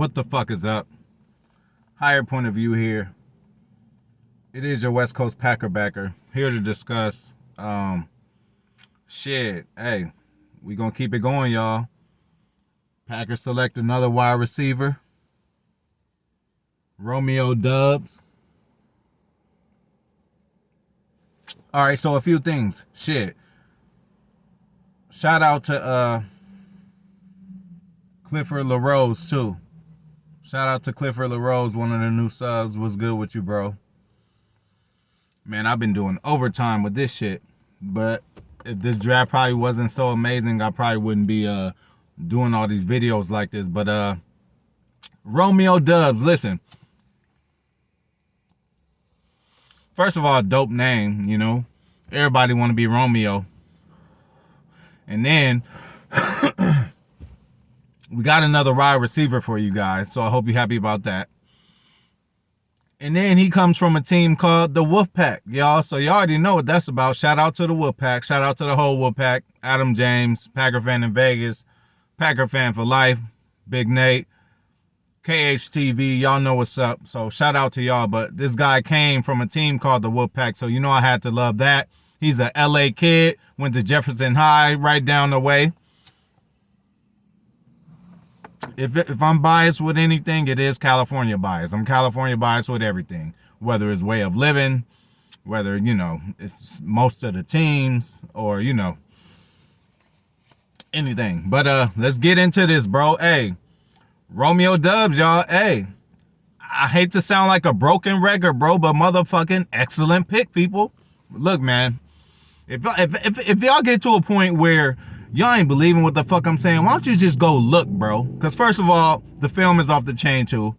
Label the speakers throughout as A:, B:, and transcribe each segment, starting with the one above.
A: What the fuck is up? Higher point of view here. It is your West Coast Packer backer here to discuss shit. Hey, we gonna keep it going, y'all. Packers select another wide receiver. Romeo Doubs. All right, so a few things. Shit. Shout out to Clifford LaRose too. Shout out to Clifford LaRose, one of the new subs. What's good with you, bro? Man, I've been doing overtime with this shit. But if this draft probably wasn't so amazing, I probably wouldn't be doing all these videos like this. But Romeo Doubs, listen. First of all, dope name, you know. Everybody want to be Romeo. And then we got another wide receiver for you guys, so I hope you're happy about that. And then he comes from a team called the Wolfpack, y'all. So you already know what that's about. Shout out to the Wolfpack. Shout out to the whole Wolfpack. Adam James, Packer fan in Vegas, Packer fan for life, Big Nate, KHTV. Y'all know what's up. So shout out to y'all. But this guy came from a team called the Wolfpack, so you know I had to love that. He's a LA kid, went to Jefferson High, right down the way. If I'm biased with anything, it is California bias. I'm California biased with everything, whether it's way of living, whether, you know, it's most of the teams or, you know, anything. But let's get into this, bro. Hey, Romeo Doubs, y'all. Hey, I hate to sound like a broken record, bro, but motherfucking excellent pick, people. Look, man, if y'all get to a point where y'all ain't believing what the fuck I'm saying, why don't you just go look, bro? Because first of all, the film is off the chain too.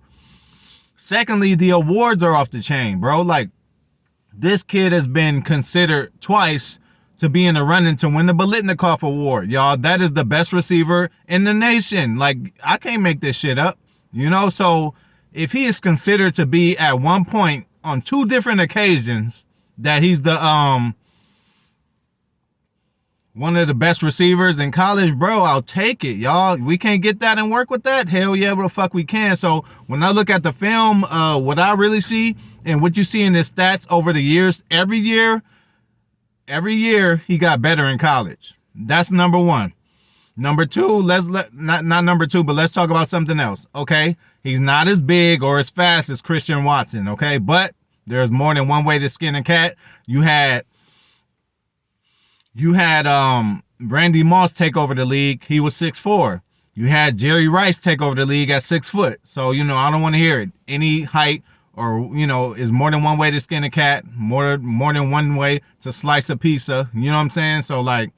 A: Secondly, the awards are off the chain, bro. Like, this kid has been considered twice to be in the running to win the Biletnikoff Award, y'all. That is the best receiver in the nation. Like, I can't make this shit up, you know? So if he is considered to be at one point on two different occasions that he's the one of the best receivers in college, bro, I'll take it, y'all. We can't get that and work with that? Hell yeah, bro, fuck we can. So when I look at the film, what I really see and what you see in his stats over the years, every year, he got better in college. That's number one. Number two, not number two, but let's talk about something else, okay? He's not as big or as fast as Christian Watson, okay? But there's more than one way to skin a cat. You had Randy Moss take over the league. He was 6'4". You had Jerry Rice take over the league at 6 foot. So, you know, I don't want to hear it. Any height or, you know, is more than one way to skin a cat, more than one way to slice a pizza. You know what I'm saying? So, like,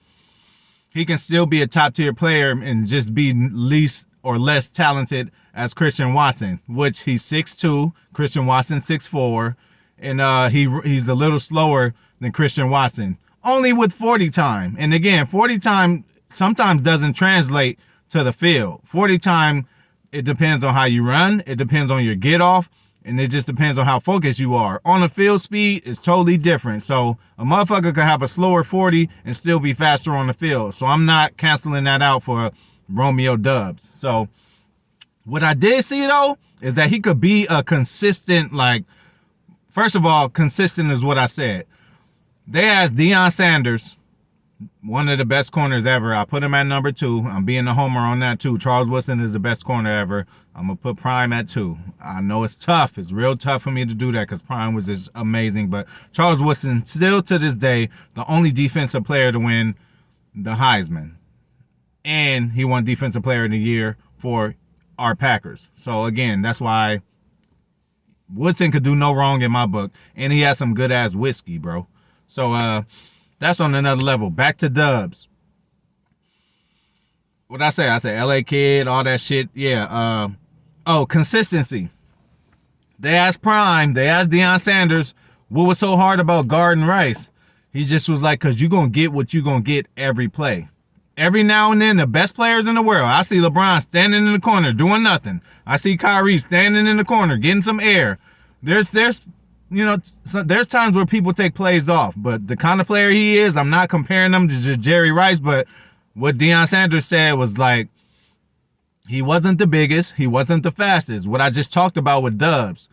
A: he can still be a top-tier player and just be least or less talented as Christian Watson, which he's 6'2", Christian Watson 6'4", and he's a little slower than Christian Watson. Only with 40 time. And again, 40 time sometimes doesn't translate to the field. 40 time, it depends on how you run. It depends on your get off. And it just depends on how focused you are. On the field speed, it's totally different. So a motherfucker could have a slower 40 and still be faster on the field. So I'm not canceling that out for Romeo Doubs. So what I did see, though, is that he could be a consistent, like, first of all, consistent is what I said. They asked Deion Sanders, one of the best corners ever. I put him at number 2. I'm being a homer on that too. Charles Woodson is the best corner ever. I'm going to put Prime at 2. I know it's tough. It's real tough for me to do that because Prime was just amazing. But Charles Woodson, still to this day, the only defensive player to win the Heisman. And he won Defensive Player of the Year for our Packers. So, again, that's why Woodson could do no wrong in my book. And he has some good-ass whiskey, bro. So, that's on another level. Back to Doubs. What'd I say? I said LA kid, all that shit. Yeah. Consistency. They asked Prime, they asked Deion Sanders, what was so hard about guarding Rice? He just was like, because you're going to get what you're going to get every play. Every now and then, the best players in the world. I see LeBron standing in the corner doing nothing. I see Kyrie standing in the corner getting some air. There's you know, there's times where people take plays off, but the kind of player he is, I'm not comparing him to Jerry Rice, but what Deion Sanders said was like, He wasn't the biggest. He wasn't the fastest. What I just talked about with Doubs.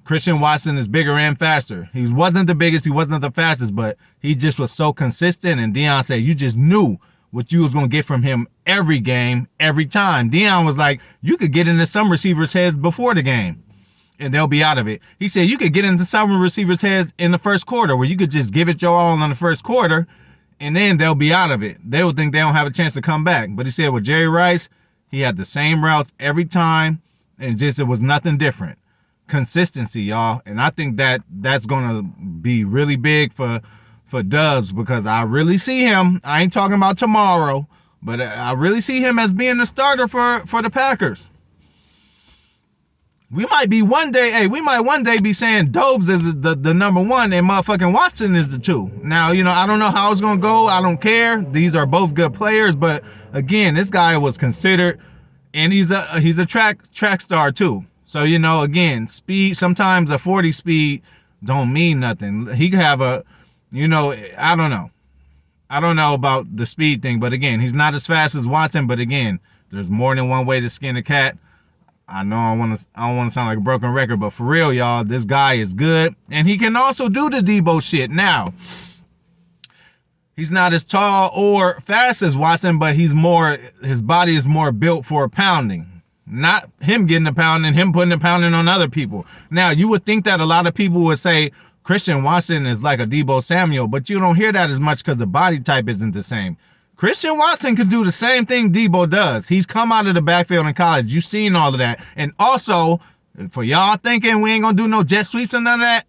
A: Christian Watson is bigger and faster. He wasn't the biggest. He wasn't the fastest, but he just was so consistent. And Deion said, you just knew what you was going to get from him every game, every time. Deion was like, you could get into some receivers' heads before the game, and they'll be out of it. He said, you could get into some receivers' heads in the first quarter, where you could just give it your all in the first quarter, and then they'll be out of it. They will think they don't have a chance to come back. But he said with Jerry Rice, he had the same routes every time, and just it was nothing different. Consistency, y'all. And I think that's going to be really big for Doubs, because I really see him. I ain't talking about tomorrow, but I really see him as being the starter for the Packers. We might one day be saying Doubs is the number one and motherfucking Watson is the two. Now, I don't know how it's going to go. I don't care. These are both good players, but again, this guy was considered, and he's a track star too. So, again, speed, sometimes a 40 speed don't mean nothing. He could have I don't know. I don't know about the speed thing, but again, he's not as fast as Watson, but again, there's more than one way to skin a cat. I know I don't want to sound like a broken record, but for real, y'all, this guy is good, and he can also do the Debo shit. Now, he's not as tall or fast as Watson, but his body is more built for pounding. Not him getting the pounding, him putting the pounding on other people. Now, you would think that a lot of people would say Christian Watson is like a Debo Samuel, but you don't hear that as much because the body type isn't the same. Christian Watson could do the same thing Debo does. He's come out of the backfield in college. You've seen all of that. And also, for y'all thinking we ain't going to do no jet sweeps and none of that,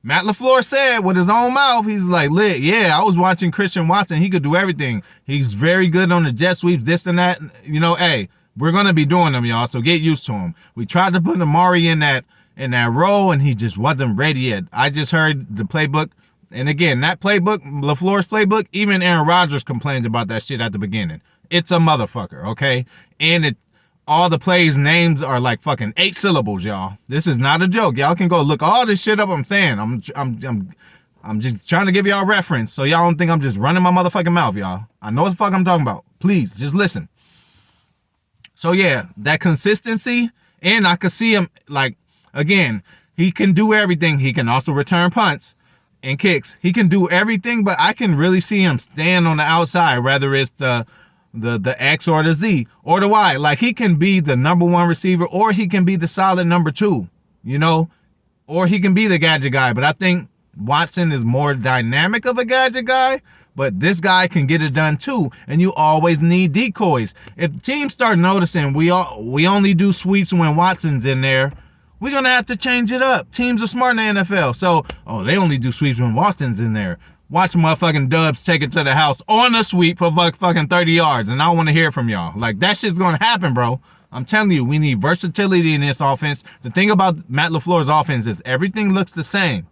A: Matt LaFleur said with his own mouth, he's like, yeah, I was watching Christian Watson. He could do everything. He's very good on the jet sweeps, this and that. Hey, we're going to be doing them, y'all, so get used to him. We tried to put Amari in that role, and he just wasn't ready yet. I just heard the playbook. And again, that playbook, LaFleur's playbook, even Aaron Rodgers complained about that shit at the beginning. It's a motherfucker, okay? And all the plays' names are like fucking 8 syllables, y'all. This is not a joke. Y'all can go look all this shit up I'm saying. I'm just trying to give y'all a reference so y'all don't think I'm just running my motherfucking mouth, y'all. I know what the fuck I'm talking about. Please, just listen. So yeah, that consistency, and I could see him, like, again, he can do everything. He can also return punts and kicks. He can do everything, but I can really see him stand on the outside, whether it's the X or the Z or the Y. Like, he can be the number one receiver, or he can be the solid number two, or he can be the gadget guy. But I think Watson is more dynamic of a gadget guy, but this guy can get it done too, and you always need decoys. If teams start noticing we only do sweeps when Watson's in there, we're going to have to change it up. Teams are smart in the NFL. So, they only do sweeps when Watson's in there. Watch motherfucking Doubs take it to the house on a sweep for fucking 30 yards, and I don't want to hear from y'all. Like, that shit's going to happen, bro. I'm telling you, we need versatility in this offense. The thing about Matt LaFleur's offense is everything looks the same,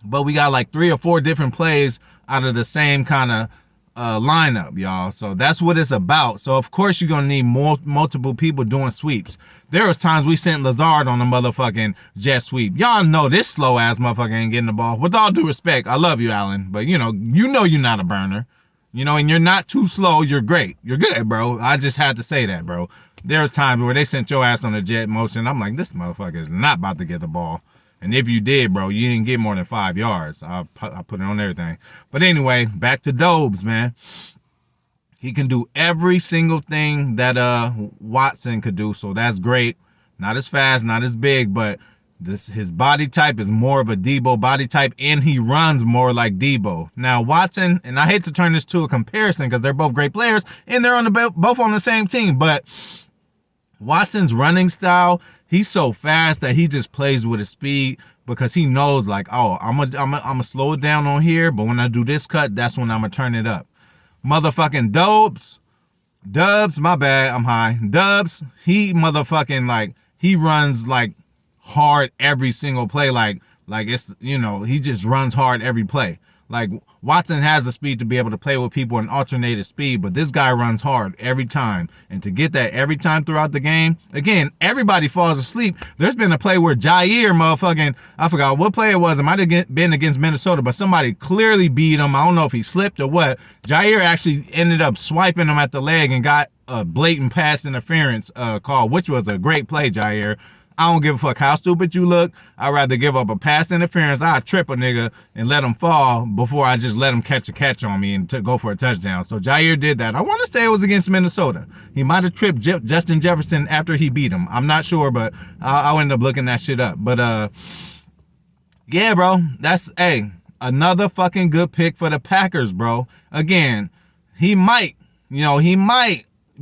A: but we got like 3 or 4 different plays out of the same kind of lineup, y'all. So that's what it's about. So of course you're gonna need multiple people doing sweeps. There was times we sent Lazard on a motherfucking jet sweep. Y'all know this slow ass motherfucker ain't getting the ball. With all due respect, I love you, Allen, but you're not a burner, and you're not too slow. You're great. You're good, bro. I just had to say that, bro. There was times where they sent your ass on a jet motion. I'm like, this motherfucker is not about to get the ball. And if you did, bro, you didn't get more than 5 yards. I put it on everything. But anyway, back to Doubs, man. He can do every single thing that Watson could do, so that's great. Not as fast, not as big, but his body type is more of a Debo body type, and he runs more like Debo. Now, Watson, and I hate to turn this to a comparison because they're both great players, and they're both on the same team, but Watson's running style, he's so fast that he just plays with his speed because he knows, like, I'm gonna slow it down on here, but when I do this cut, that's when I'm gonna turn it up. Motherfucking Doubs, my bad, I'm high. Doubs, he motherfucking, like, he runs, like, hard every single play, like it's, he just runs hard every play. Like, Watson has the speed to be able to play with people in alternated speed, but this guy runs hard every time. And to get that every time throughout the game, again, everybody falls asleep. There's been a play where Jair motherfucking, I forgot what play it was. It might have been against Minnesota, but somebody clearly beat him. I don't know if he slipped or what. Jair actually ended up swiping him at the leg and got a blatant pass interference call, which was a great play, Jair. I don't give a fuck how stupid you look. I'd rather give up a pass interference. I'd trip a nigga and let him fall before I just let him catch a catch on me and go for a touchdown. So Jair did that. I want to say it was against Minnesota. He might have tripped Justin Jefferson after he beat him. I'm not sure, but I'll end up looking that shit up. But yeah, bro, that's another fucking good pick for the Packers, bro. Again, he might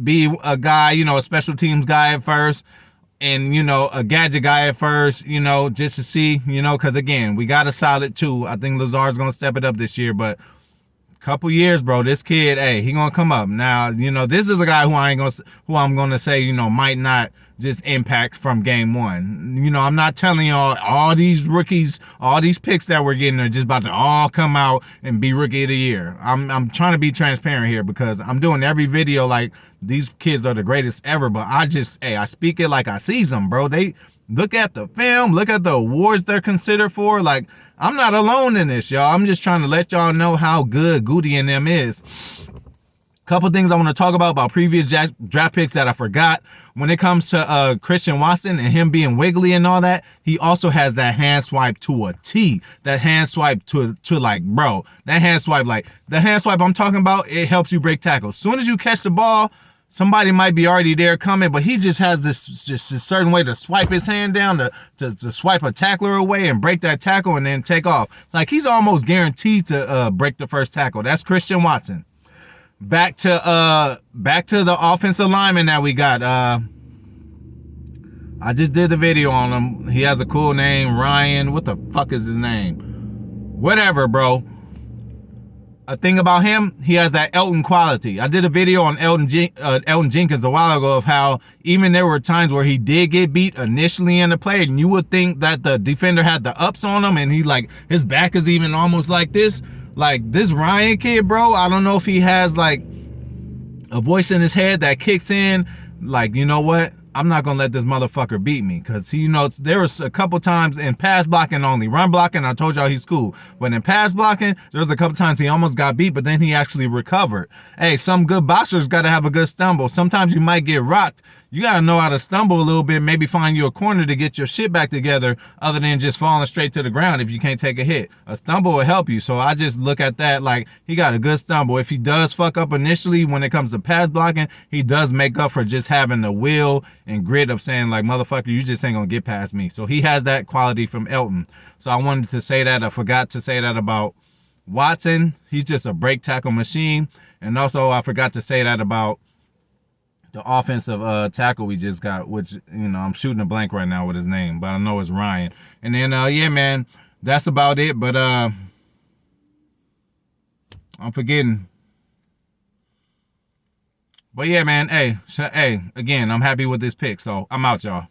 A: be a guy, a special teams guy at first. And, a gadget guy at first, just to see, because, again, we got a solid 2. I think Lazard's going to step it up this year. But couple years, bro, this kid, he going to come up. Now, this is a guy who I'm going to say, might not just impact from game one. I'm not telling y'all all these rookies, all these picks that we're getting are just about to all come out and be rookie of the year. I'm trying to be transparent here because I'm doing every video like these kids are the greatest ever, but I speak it like I sees them, bro. They look at the film, look at the awards they're considered for. Like, I'm not alone in this, y'all. I'm just trying to let y'all know how good Goody and them is. Couple things I want to talk about previous draft picks that I forgot. When it comes to Christian Watson and him being wiggly and all that, he also has that hand swipe to a T. That hand swipe to like, bro, that hand swipe, like the hand swipe I'm talking about, it helps you break tackles. As soon as you catch the ball, somebody might be already there coming, but he just has this certain way to swipe his hand down to swipe a tackler away and break that tackle and then take off. Like, he's almost guaranteed to break the first tackle. That's Christian Watson. Back to the offensive lineman that we got. I just did the video on him. He has a cool name, Ryan. What the fuck is his name? Whatever, bro. A thing about him, he has that Elton quality. I did a video on Elton Jenkins a while ago of how even there were times where he did get beat initially in the play, and you would think that the defender had the ups on him, and his back is even almost like this. Like, this Ryan kid, bro, I don't know if he has like a voice in his head that kicks in, like, you know what? I'm not going to let this motherfucker beat me. Because, there was a couple times in pass blocking only. Run blocking, I told y'all he's cool. But in pass blocking, there was a couple times he almost got beat, but then he actually recovered. Hey, some good boxers got to have a good stumble. Sometimes you might get rocked. You got to know how to stumble a little bit, maybe find you a corner to get your shit back together other than just falling straight to the ground if you can't take a hit. A stumble will help you. So I just look at that like he got a good stumble. If he does fuck up initially when it comes to pass blocking, he does make up for just having the will and grit of saying like, motherfucker, you just ain't going to get past me. So he has that quality from Elton. So I wanted to say that. I forgot to say that about Watson. He's just a break tackle machine. And also I forgot to say that about the offensive tackle we just got, which, I'm shooting a blank right now with his name, but I know it's Ryan. And then, yeah, man, that's about it. But I'm forgetting. But yeah, man, hey, again, I'm happy with this pick, so I'm out, y'all.